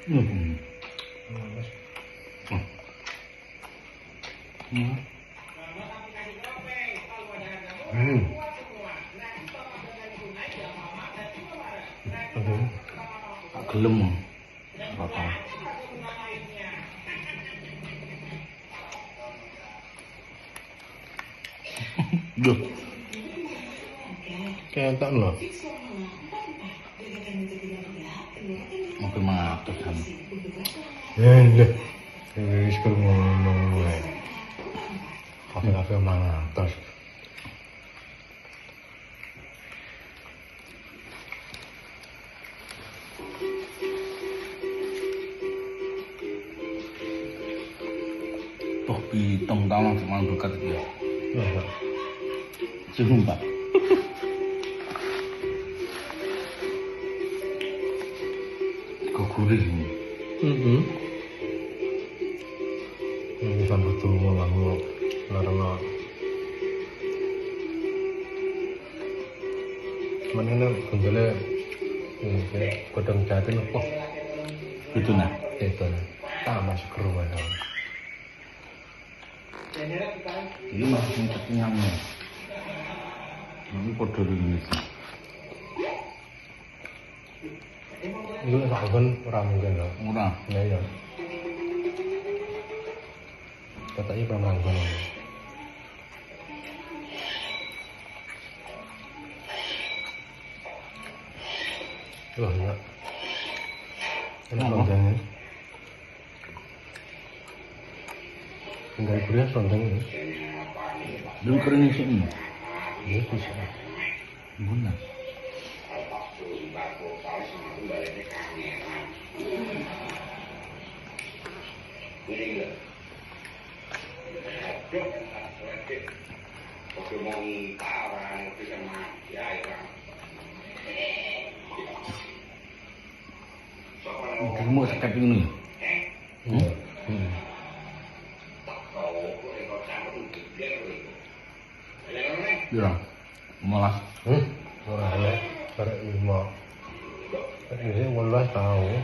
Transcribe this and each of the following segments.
Hmm. Gelem. Apa? Duh. Kayak tak loh. Mobil matur kan. Lho. Wis ngono wae. Kafe-kafe mangatos. Toh pitung tahun cuma dekat ya. Iya. Sumpah. Kok gurih ini? Ini sambut tunggu kamu karena cuman ini bentuknya ini kayak kodam jatin apa? Itu nah. Itu nah. Tak masih keruan dong. Ini masih singkat nyamnya. Ini kode Indonesia. Itu tak kan orang mungkin loh. Murah. Ya. Katanya pemanggung. Wah, enggak. Enak lontengnya. Tinggal kuliah lontengnya. Belum kering sini. Iya, bisa. Benar. Kamu sekat ini. Iya. Ya, malah. Ora ya. Karek 5. Ini 18 tahun.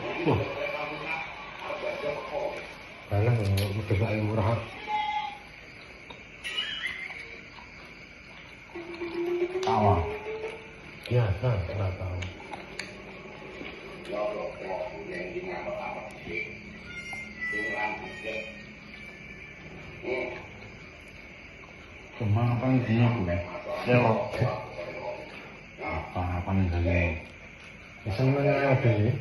Karena udah saya murah. Tawa. Ya, enggak tahu. Cuma apa yang punya gue? Lewat. Apa nih lagi? Senengnya ada ya.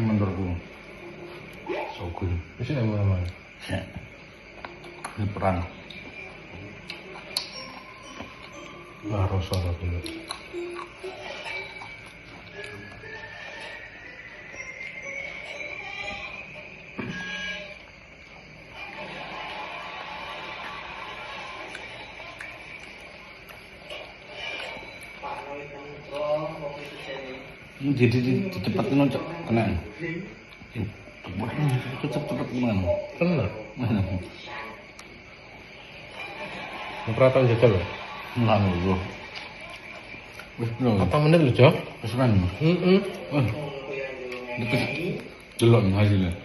Menurutku Shogun. Bisa emang. Ya. Ini perang. Lah rasa dulu. Jadi dicepetin aja kena. Cepet gimana? Kena. Peraturan jajal loh. Enggak loh. Wis belum. Apa menit loh, Jo? Wis kan. Heeh. Wah. Delok hasilnya.